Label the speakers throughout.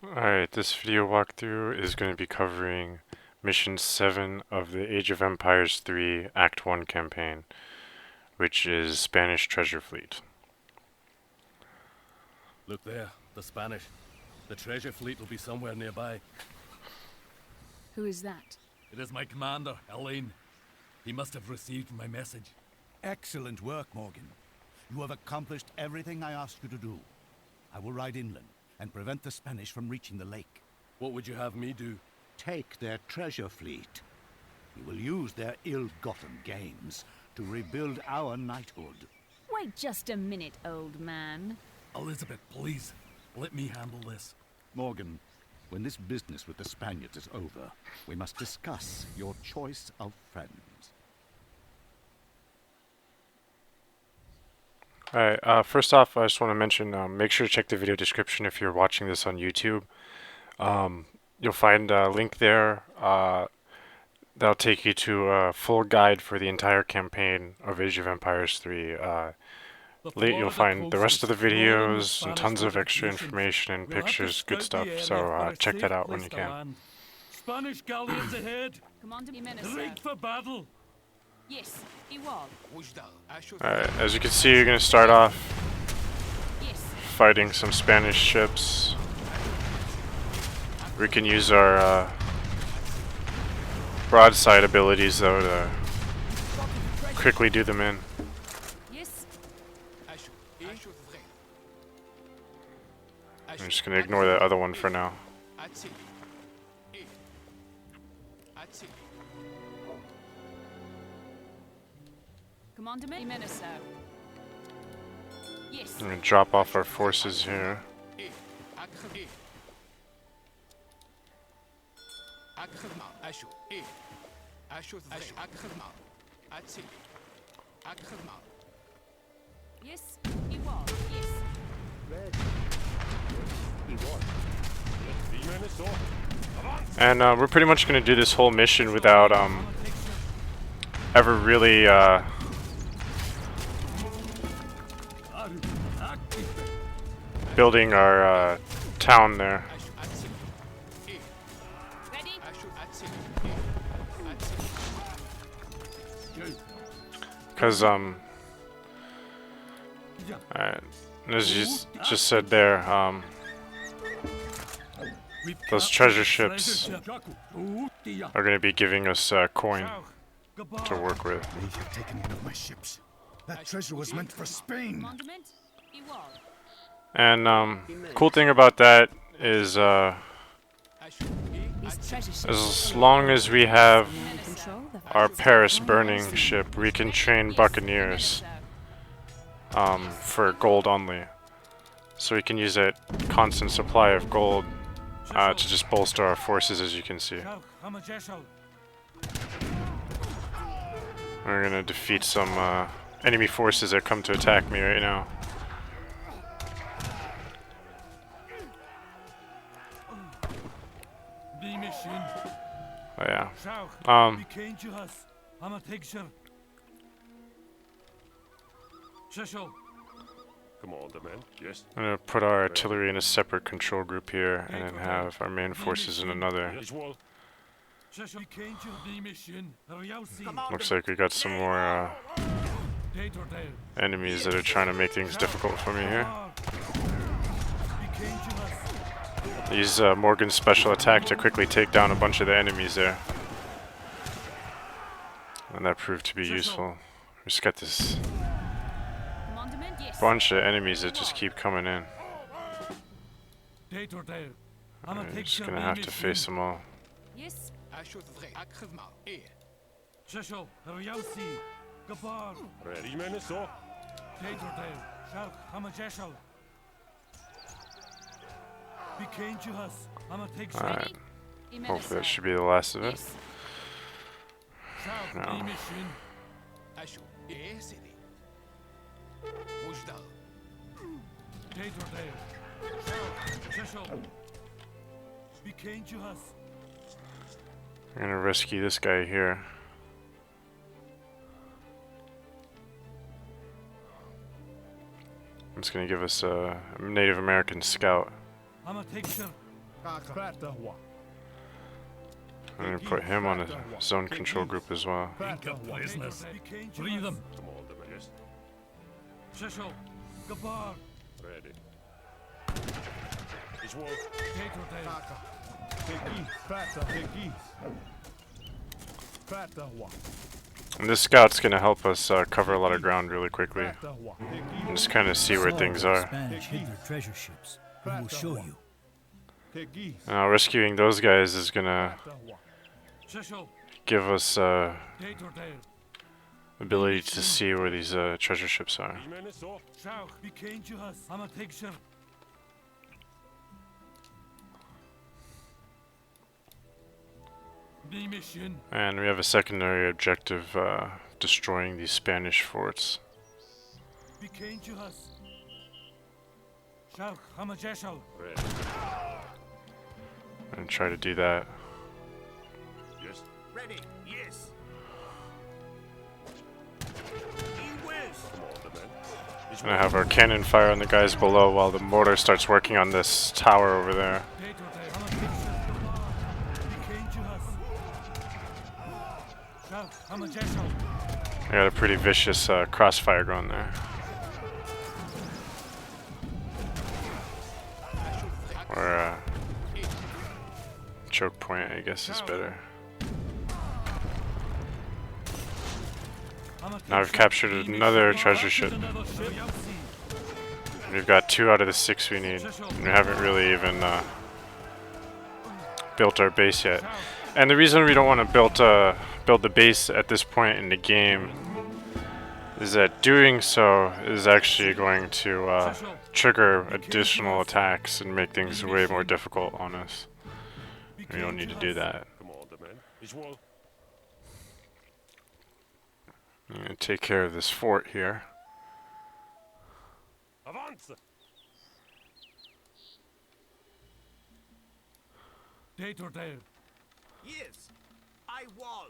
Speaker 1: Alright, this video walkthrough is going to be covering Mission 7 of the Age of Empires 3 Act 1 campaign, which is Spanish Treasure Fleet.
Speaker 2: Look there, the Spanish. The treasure fleet will be somewhere nearby.
Speaker 3: Who is that?
Speaker 2: It is my commander, Elaine. He must have received my message.
Speaker 4: Excellent work, Morgan. You have accomplished everything I asked you to do. I will ride inland and prevent the Spanish from reaching the lake.
Speaker 2: What would you have me do?
Speaker 4: Take their treasure fleet. We will use their ill-gotten gains to rebuild our knighthood.
Speaker 3: Wait just a minute, old man.
Speaker 2: Elizabeth, please, let me handle this.
Speaker 4: Morgan, when this business with the Spaniards is over, we must discuss your choice of friends.
Speaker 1: Alright, first off, I just want to mention, make sure to check the video description if you're watching this on YouTube. You'll find a link there that'll take you to a full guide for the entire campaign of Age of Empires 3. You'll find the rest of the videos and tons of extra information and pictures, good stuff, so check that out when you can.
Speaker 2: Spanish galleons ahead!
Speaker 3: Commander Jimenez.
Speaker 2: Rigged for battle!
Speaker 3: Yes, he was.
Speaker 1: Alright, as you can see, you're going to start off
Speaker 3: Yes.
Speaker 1: fighting some Spanish ships. We can use our broadside abilities, though, to quickly do them in.
Speaker 3: Yes.
Speaker 1: I'm just going to ignore that other one for now.
Speaker 3: Commander Jimenez. Yes.
Speaker 1: I'm going to drop off our forces here.
Speaker 3: Yes, he was. Yes.
Speaker 1: And we're pretty much going to do this whole mission without ever really building our town there.
Speaker 3: Ready?
Speaker 1: Because as you just said there, those treasure ships are going to be giving us coin to work with.
Speaker 4: They have taken one of my ships. That treasure was meant for Spain.
Speaker 3: Commandment? He was.
Speaker 1: And cool thing about that is
Speaker 3: These treasure ships.
Speaker 1: as long as we have
Speaker 3: Control the
Speaker 1: our Paris burning ship, we can train buccaneers for gold only. So we can use that constant supply of gold to just bolster our forces, as you can see. We're gonna defeat some enemy forces that come to attack me right now. Oh yeah.
Speaker 5: Commander, man. Yes.
Speaker 1: I'm gonna put our artillery in a separate control group here, and then have our main forces in another.
Speaker 5: Yes, well.
Speaker 1: Looks like we got some more enemies that are trying to make things difficult for me here. Use Morgan's special attack to quickly take down a bunch of the enemies there. And that proved to be useful. We just got this
Speaker 3: Commandment? Yes.
Speaker 1: bunch of enemies that just keep coming in. We're just gonna have to face them all.
Speaker 3: Yes.
Speaker 5: Ready, man, so.
Speaker 1: Alright. Hopefully that should be the last of it. No. I'm gonna rescue this guy here. It's gonna give us a Native American scout. I'm gonna put him on a zone control group as well.
Speaker 2: Inca prisoners. Free them.
Speaker 5: Commander, man. Yes.
Speaker 2: Shishel. Gabar.
Speaker 5: Ready. Is war.
Speaker 1: And this scout's gonna help us cover a lot of ground really quickly. And just kind of see where things are.
Speaker 6: Spanish hid their treasure ships. We will show you.
Speaker 1: Now rescuing those guys is gonna
Speaker 2: Shishel.
Speaker 1: give us
Speaker 2: Datordale.
Speaker 1: ability to see where these treasure ships are.
Speaker 5: Riemen is so.
Speaker 2: Shauch. Became to us. I'm a picture. The mission.
Speaker 1: And we have a secondary objective, destroying these Spanish forts.
Speaker 2: Became to us. Shauch. I'm a Jeshel.
Speaker 5: Ready.
Speaker 1: And try to do that.
Speaker 5: Yes.
Speaker 4: Ready. Yes.
Speaker 5: Commander, man. Is
Speaker 1: And I have our cannon fire on the guys below while the mortar starts working on this tower over there.
Speaker 2: Datordale. I'm a picture. Became to us. Shauch. I'm a Jeshel.
Speaker 1: I got a pretty vicious crossfire going there. Or choke point, I guess, is better. Now we've captured another treasure ship. We've got 2 out of the 6 we need. And we haven't really even built our base yet. And the reason we don't want to build the base at this point in the game is that doing so is actually going to trigger additional attacks and make things way more difficult on us. We don't need to do that.
Speaker 5: Commander, man. Is war.
Speaker 1: I'm going to take care of this fort here.
Speaker 5: Avance.
Speaker 2: Datordale.
Speaker 4: Yes. I wall.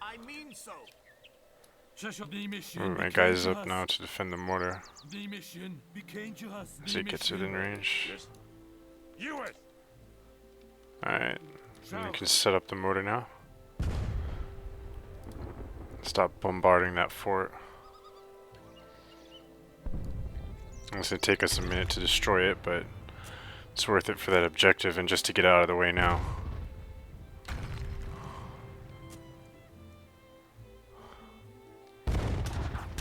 Speaker 4: I mean so.
Speaker 2: Shishel. The mission.
Speaker 1: Move my
Speaker 2: became
Speaker 1: guys
Speaker 2: to
Speaker 1: up
Speaker 2: us.
Speaker 1: now to defend the mortar
Speaker 2: The mission became to us.
Speaker 1: as
Speaker 2: The
Speaker 1: it gets
Speaker 2: mission.
Speaker 1: within range.
Speaker 5: Yes. US.
Speaker 1: Alright, and we can set up the mortar now. Stop bombarding that fort. It's gonna take us a minute to destroy it, but it's worth it for that objective and just to get out of the way now.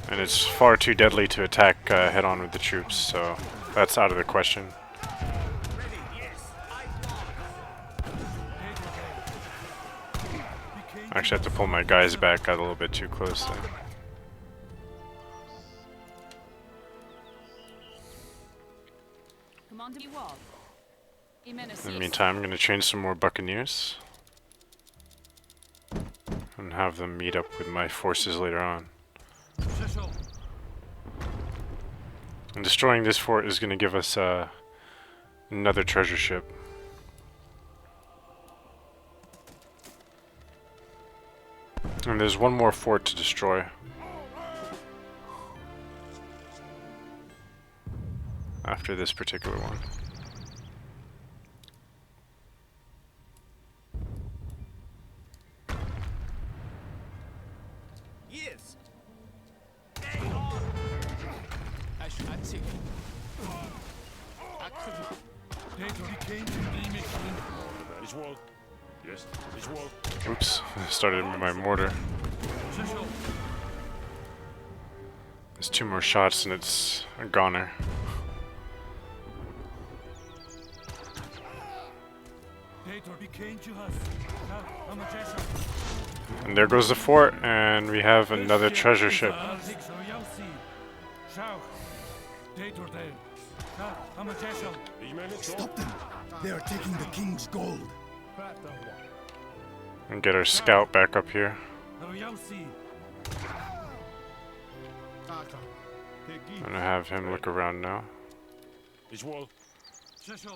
Speaker 1: And it's far too deadly to attack head on with the troops, so that's out of the question.
Speaker 4: Ready. Yes. I wall.
Speaker 1: I actually have to pull my guys back, got a little bit too close there.
Speaker 3: Commander Wall.
Speaker 1: In the meantime, I'm going to train some more buccaneers and have them meet up with my forces later on.
Speaker 2: Shishel.
Speaker 1: And destroying this fort is going to give us another treasure ship. And there's one more fort to destroy. After this particular one.
Speaker 4: Yes.
Speaker 2: Dator became to the mission.
Speaker 5: Is war. Yes. Is war.
Speaker 1: Oops, I started with my mortar.
Speaker 2: Shishel.
Speaker 1: There's 2 more shots and it's a goner.
Speaker 2: Dator became to us. Shauch. I'm a Jeshel.
Speaker 1: And there goes the fort, and we have another treasure ship.
Speaker 5: Riemen is so.
Speaker 6: Stop them. They are taking the king's gold.
Speaker 1: And get our scout back up here. I'm gonna have him look around now.
Speaker 5: Is war.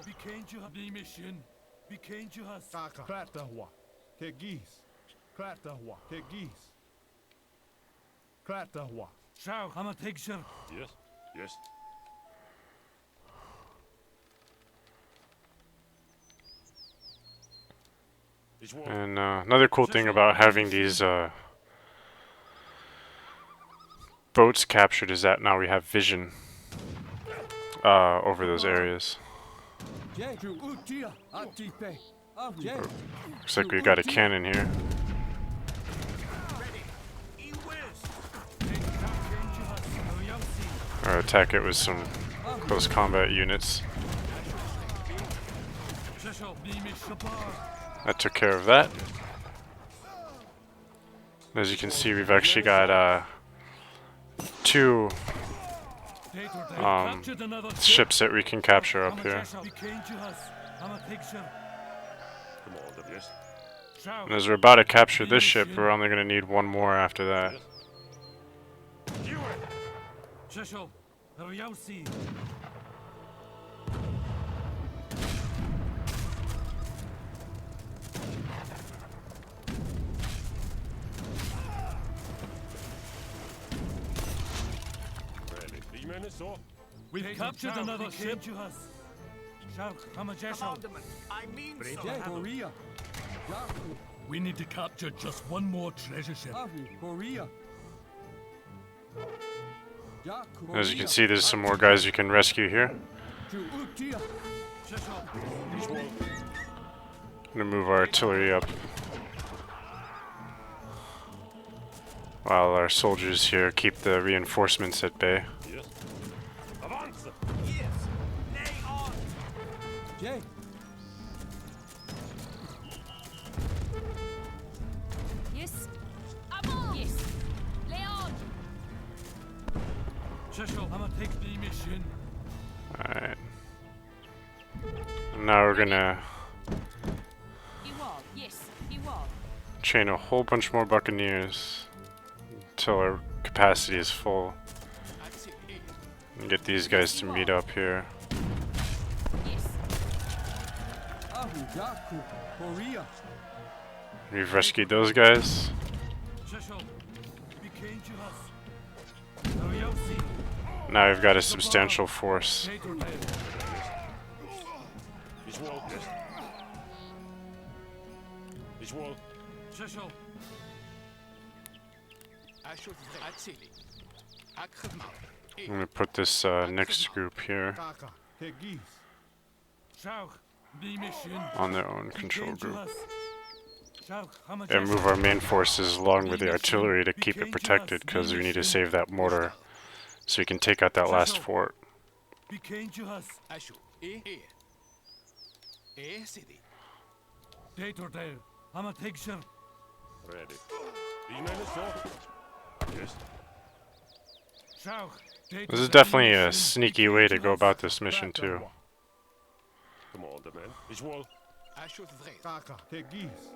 Speaker 2: Became to the mission. Became to us.
Speaker 7: Kratahwa. Tegis. Kratahwa. Tegis. Kratahwa.
Speaker 2: Shauch. I'm a picture.
Speaker 5: Yes. Yes. Visual.
Speaker 1: And another cool thing about having these boats captured is that now we have vision over those areas. Looks like we got a cannon here. Or attack it with some close combat units. That took care of that. As you can see, we've actually got two ships that we can capture up here.
Speaker 5: Commander, yes.
Speaker 1: And as we're about to capture this ship, we're only going to need one more after that.
Speaker 5: You it. Ready. Die Männer so.
Speaker 2: We've captured another ship. We need to capture just one more treasure ship.
Speaker 1: As you can see, there's some more guys you can rescue here. Gonna move our artillery up while our soldiers here keep the reinforcements at bay.
Speaker 5: Yes. Avance.
Speaker 3: Yes. Yes. Leon.
Speaker 2: I'm take the mission.
Speaker 1: Alright. Now we're gonna
Speaker 3: Ewald. Yes. Ewald.
Speaker 1: train a whole bunch more buccaneers until our capacity is full. And get these guys to meet up here.
Speaker 3: Yes.
Speaker 1: We've rescued those guys. Now we've got a substantial force.
Speaker 5: Visual. Yes. Visual.
Speaker 1: I'm gonna put this next group here
Speaker 7: Kaka. Kegis.
Speaker 1: on their own control group. And move our main forces along with the artillery to keep it protected, because we need to save that mortar so we can take out that last fort.
Speaker 5: Ready. Die Männer so. Yes.
Speaker 1: This is definitely a sneaky way to go about this mission too.
Speaker 5: Commander, man. Visual.
Speaker 7: Kaka. Kegis.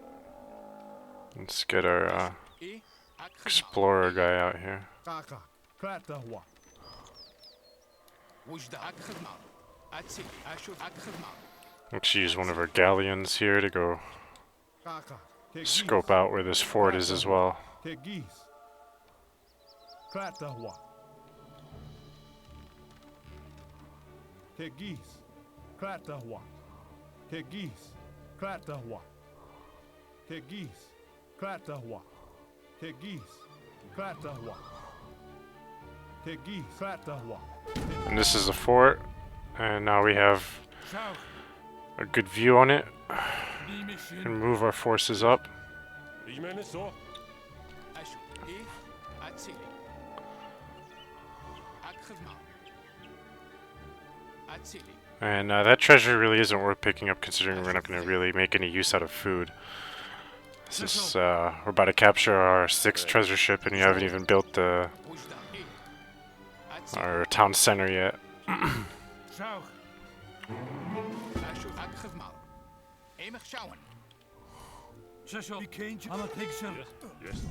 Speaker 1: Let's get our explorer guy out here.
Speaker 7: Kaka. Kratahwa.
Speaker 1: Let's use one of our galleons here to go
Speaker 7: Kaka. Kegis.
Speaker 1: scope out where this fort is as well.
Speaker 7: Kegis. Kratahwa. Kegis. Kratahwa. Kegis. Kratahwa. Kegis. Kratahwa. Kegis. Kratahwa. Kegis. Kratahwa.
Speaker 1: And this is the fort, and now we have a good view on it. We can move our forces up.
Speaker 5: Die Männer so.
Speaker 1: And that treasure really isn't worth picking up, considering we're not going to really make any use out of food. This is, we're about to capture our 6th treasure ship, and we haven't even built our town center yet.
Speaker 5: Yes.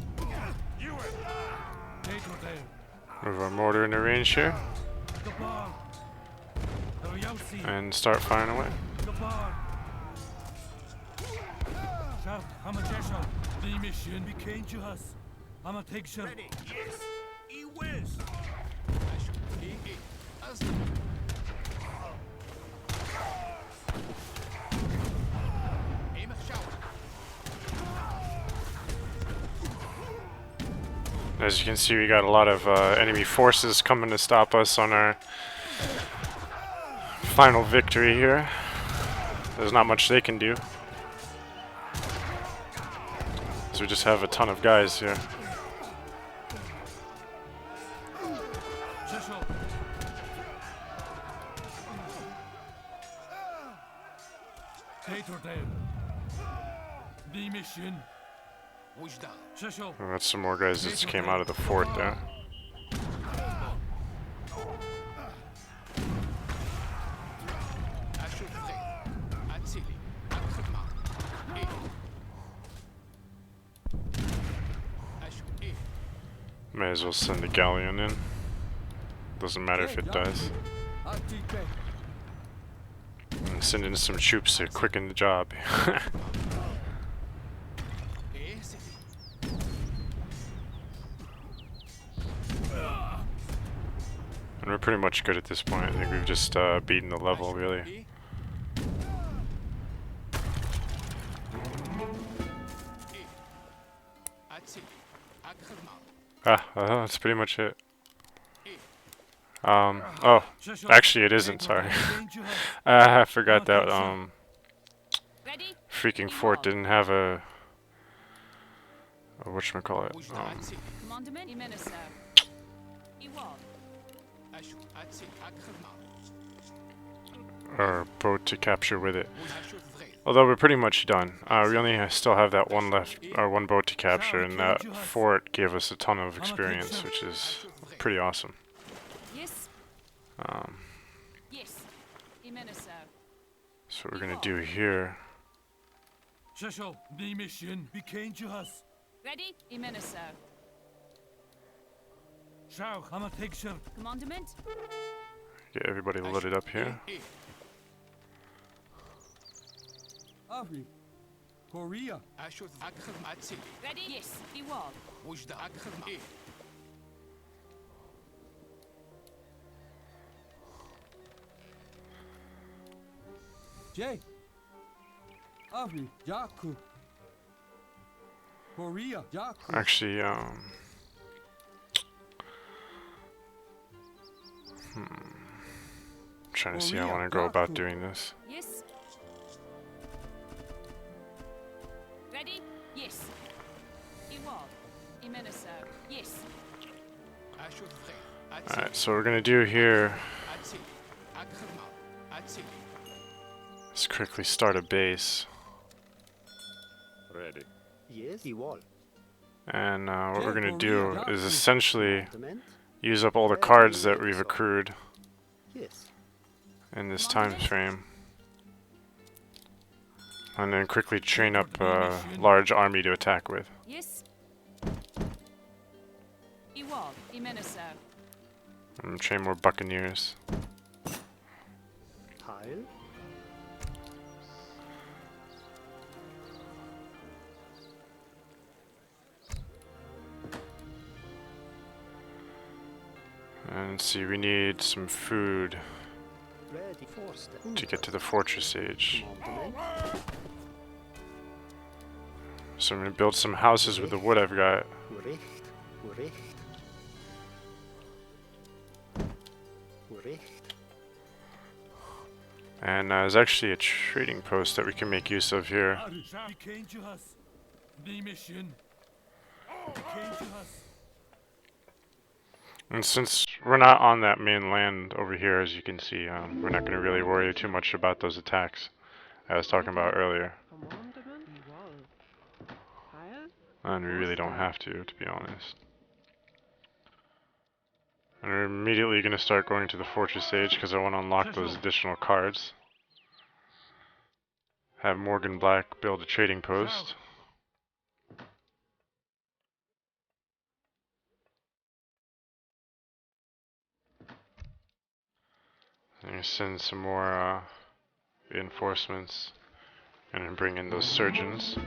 Speaker 5: You it.
Speaker 1: Move our mortar into range here, and start firing away. As you can see, we got a lot of enemy forces coming to stop us on our final victory here. There's not much they can do. So we just have a ton of guys here.
Speaker 2: Cheshire. Tater the mission. Cheshire.
Speaker 1: We got some more guys that just came out of the fort there. May as well send the galleon in. Doesn't matter if it dies. And send in some troops to quicken the job. And we're pretty much good at this point. I think we've just beaten the level, really. That's pretty much it. Oh, actually it isn't, sorry. I forgot that,
Speaker 3: Ready?
Speaker 1: freaking fort didn't have a whatchamacallit,
Speaker 3: Commandment. Imeneso. Iwal.
Speaker 1: or boat to capture with it. Although we're pretty much done. We only still have that one left, or one boat to capture, and that fort gave us a ton of experience, which is pretty awesome.
Speaker 3: Yes. Yes. Imeneso.
Speaker 1: So what we're gonna do here.
Speaker 2: Cheshire the mission. Became us.
Speaker 3: Ready? Imeneso.
Speaker 2: Shao, I'm a picture.
Speaker 3: Commandment.
Speaker 1: Get everybody loaded up here.
Speaker 6: Afri. Korea.
Speaker 3: Ready? Yes. Iwal.
Speaker 6: Jay. Afri. Jaku. Korea. Jaku.
Speaker 1: Actually, trying to see how I want to go about doing this.
Speaker 3: Yes. Ready? Yes. Iwal. Imeneso. Yes.
Speaker 1: Alright, so what we're gonna do here is quickly start a base.
Speaker 5: Ready.
Speaker 8: Yes, the wall.
Speaker 1: And what we're gonna do is essentially use up all the cards that we've accrued
Speaker 8: Yes.
Speaker 1: in this time frame. And then quickly train up a large army to attack with.
Speaker 3: Yes. Iwal. Imeneso.
Speaker 1: And train more buccaneers.
Speaker 8: Heil.
Speaker 1: And see, we need some food
Speaker 8: Ready. Force.
Speaker 1: to get to the fortress age.
Speaker 8: Commandment.
Speaker 1: So I'm gonna build some houses with the wood I've got.
Speaker 8: Recht. Recht. Recht.
Speaker 1: And there's actually a trading post that we can make use of here.
Speaker 2: Became us. The mission. Became us.
Speaker 1: And since we're not on that main land over here, as you can see, we're not going to really worry too much about those attacks I was talking about earlier. And we really don't have to be honest. And we're immediately going to start going to the fortress age because I want to unlock those additional cards. Have Morgan Black build a trading post. And send some more reinforcements and then bring in those surgeons.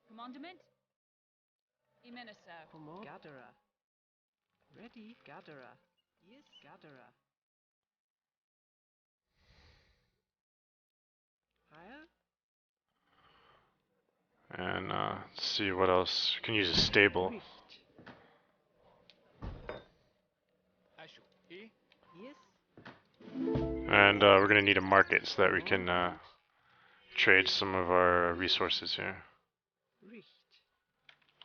Speaker 3: Commandment. Imeneso.
Speaker 9: Gatherer. Ready, gatherer. Yes, gatherer.
Speaker 1: And see what else. We can use a stable.
Speaker 8: Richt. Yes.
Speaker 1: And we're gonna need a market so that we can trade some of our resources here.
Speaker 8: Richt.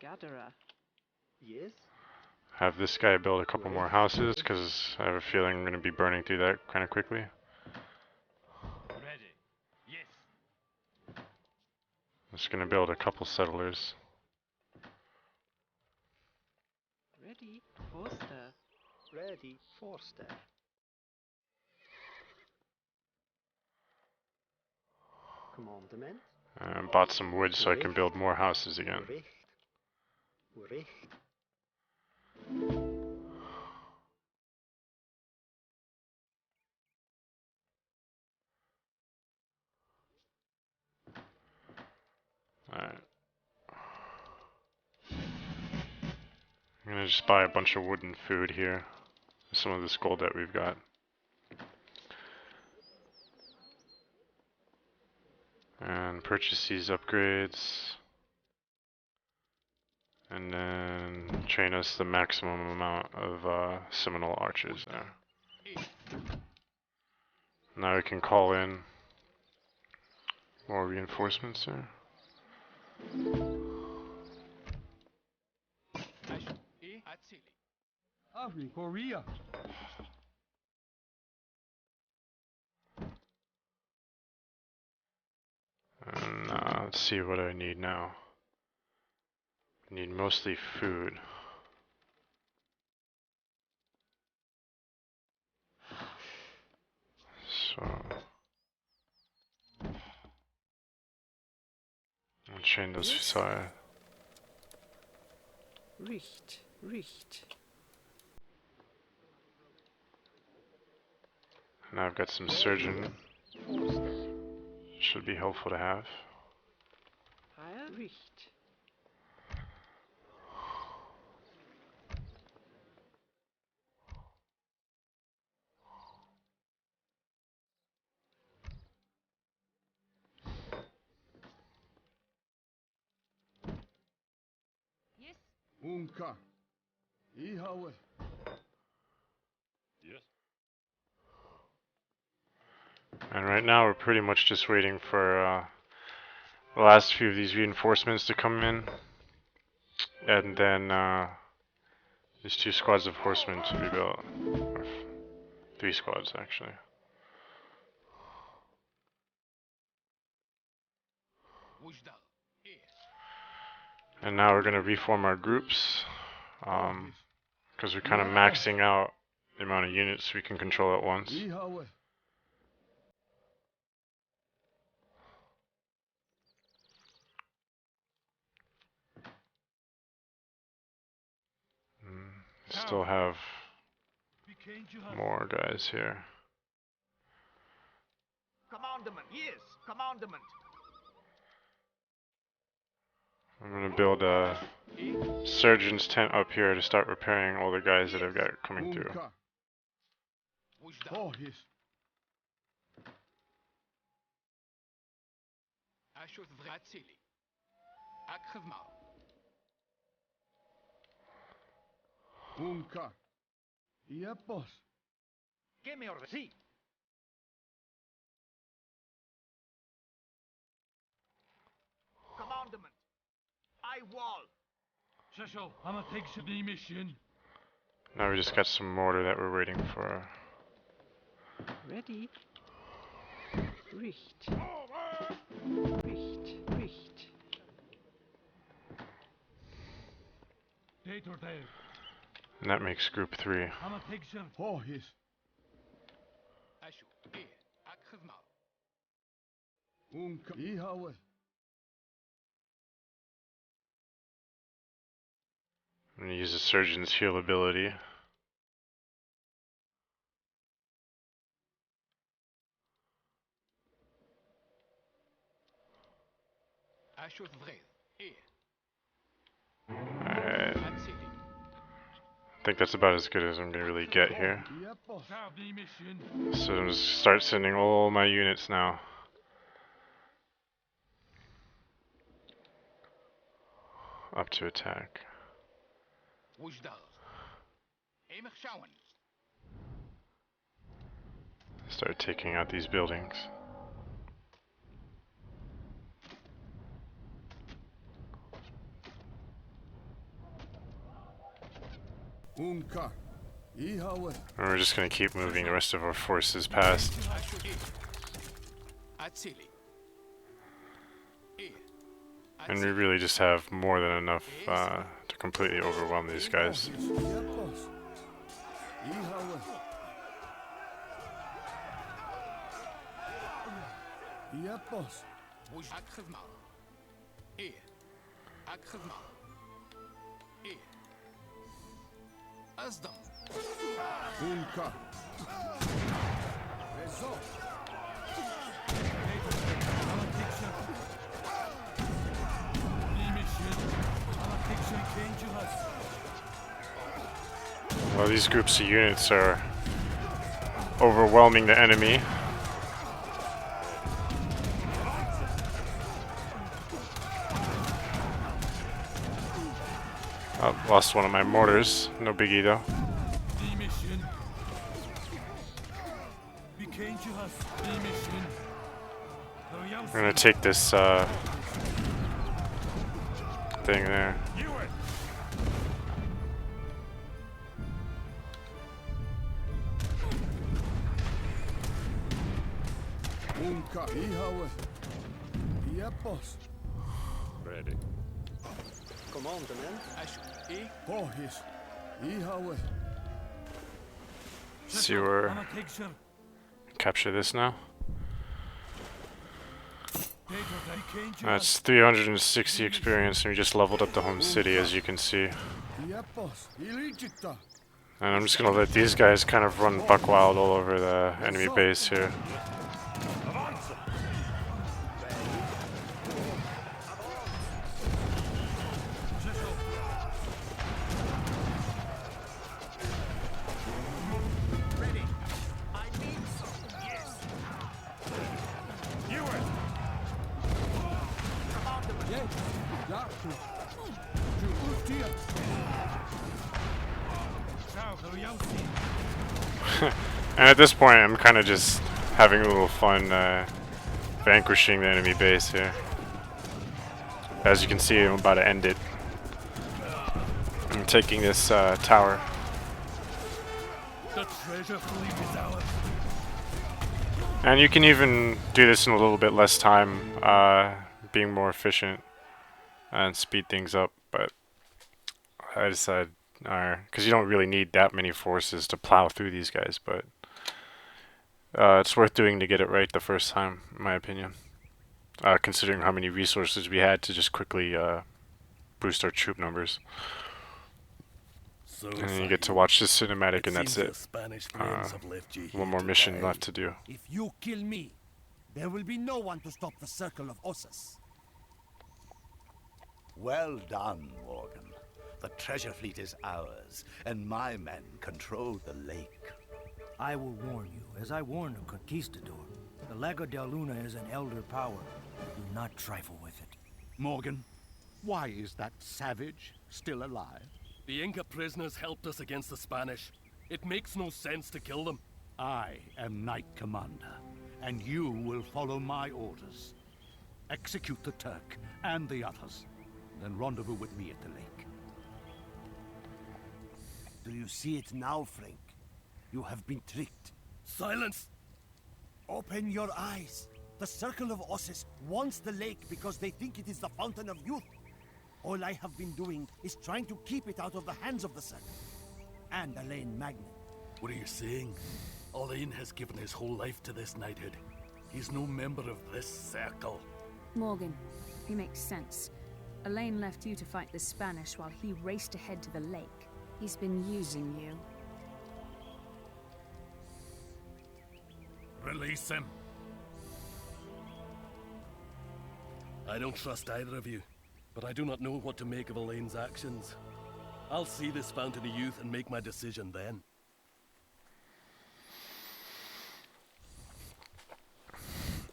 Speaker 8: Gatherer. Yes.
Speaker 1: Have this guy build a couple more houses because I have a feeling I'm gonna be burning through that kind of quickly.
Speaker 5: Ready. Yes.
Speaker 1: I'm just gonna build a couple settlers.
Speaker 8: Ready. Forster. Ready. Forster. Commandment.
Speaker 1: Bought some wood so I can build more houses again.
Speaker 8: Richt. Richt.
Speaker 1: Alright. I'm gonna just buy a bunch of wood and food here. Some of this gold that we've got. And purchase these upgrades. And then train us the maximum amount of Seminole archers there. Now we can call in more reinforcements there.
Speaker 6: Afri, Korea.
Speaker 1: And let's see what I need now. I need mostly food. So I'll chain those
Speaker 8: Yes.
Speaker 1: aside.
Speaker 8: Richt. Richt.
Speaker 1: Now I've got some surgeon.
Speaker 8: Forster.
Speaker 1: Should be helpful to have.
Speaker 8: Higher. Richt.
Speaker 3: Yes.
Speaker 6: Unka. Ihawe.
Speaker 5: Yes.
Speaker 1: And right now we're pretty much just waiting for the last few of these reinforcements to come in. And then these 2 squads of horsemen to be built. Or 3 squads actually. And now we're going to reform our groups. Because we're kind of maxing out the amount of units we can control at once.
Speaker 6: Ihawe.
Speaker 1: Still have more guys here.
Speaker 9: Commandment, yes, commandment.
Speaker 1: I'm gonna build a surgeon's tent up here to start repairing all the guys that I've got coming through.
Speaker 6: Unka. Oh, yes. Unka. Yeah, boss.
Speaker 9: Give me your receipt. Commandment. I wall.
Speaker 2: Shasho, I'm gonna take the mission.
Speaker 1: Now we just got some mortar that we're waiting for.
Speaker 8: Ready. Richt. Richt. Richt.
Speaker 2: Date or day.
Speaker 1: And that makes group 3.
Speaker 2: I'm gonna take some.
Speaker 6: Oh, yes. Unka. Ihawe.
Speaker 1: I'm gonna use the surgeon's heal ability. Alright. I think that's about as good as I'm gonna really get here.
Speaker 6: Yeah, boss.
Speaker 2: Start the mission.
Speaker 1: So I'm just start sending all my units now. up to attack. Start taking out these buildings.
Speaker 6: Unka. Ihawe.
Speaker 1: And we're just going to keep moving the rest of our forces past. And we really just have more than enough to completely overwhelm these guys.
Speaker 6: Unka.
Speaker 1: Well, these groups of units are overwhelming the enemy. Oh, lost one of my mortars. No biggie though. We're gonna take this thing there.
Speaker 6: Unka. Ihawe. Yepos.
Speaker 5: Ready.
Speaker 8: Commandment.
Speaker 6: Pohis. Ihawe.
Speaker 1: See where capture this now. That's 360 experience, and we just leveled up the home city, as you can see.
Speaker 6: Yepos. Iligita.
Speaker 1: And I'm just gonna let these guys kind of run buck wild all over the enemy base here. And at this point, I'm kind of just having a little fun vanquishing the enemy base here. As you can see, I'm about to end it. I'm taking this tower.
Speaker 2: The treasure fleet is ours.
Speaker 1: And you can even do this in a little bit less time, being more efficient and speed things up, but I decided, because you don't really need that many forces to plow through these guys, but it's worth doing to get it right the first time, in my opinion. Considering how many resources we had to just quickly boost our troop numbers.
Speaker 2: So
Speaker 1: And then you get to watch this cinematic, and that's
Speaker 2: seems
Speaker 1: it.
Speaker 2: the Spanish friends have left you
Speaker 1: One
Speaker 2: here
Speaker 1: more
Speaker 2: to
Speaker 1: mission
Speaker 2: die.
Speaker 1: left to do.
Speaker 4: If you kill me, there will be no one to stop the circle of Ossus. Well done, Morgan. The treasure fleet is ours, and my men control the lake.
Speaker 10: I will warn you, as I warned the conquistador. The Lago de Luna is an elder power. Do not trifle with it.
Speaker 4: Morgan, why is that savage still alive?
Speaker 2: The Inca prisoners helped us against the Spanish. It makes no sense to kill them.
Speaker 4: I am Knight Commander, and you will follow my orders. Execute the Turk and the others, then rendezvous with me at the lake.
Speaker 11: Do you see it now, Frank? You have been tricked.
Speaker 2: Silence!
Speaker 11: Open your eyes. The Circle of Ossus wants the lake because they think it is the fountain of youth. All I have been doing is trying to keep it out of the hands of the Circle. And Alain Magnan.
Speaker 2: What are you saying? Alain has given his whole life to this knighthood. He's no member of this circle.
Speaker 3: Morgan, he makes sense. Elaine left you to fight the Spanish while he raced ahead to the lake. He's been using you.
Speaker 2: Release him. I don't trust either of you, but I do not know what to make of Elaine's actions. I'll see this fountain of youth and make my decision then.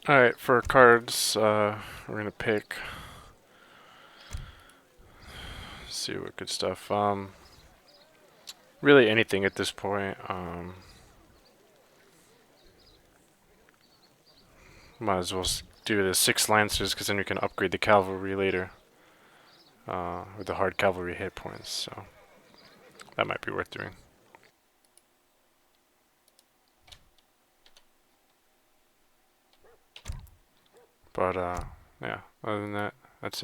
Speaker 1: Alright, for cards, we're gonna pick see what good stuff. Really anything at this point. Might as well do the 6 Lancers, because then we can upgrade the cavalry later. With the hard cavalry hit points, so that might be worth doing. But yeah, other than that,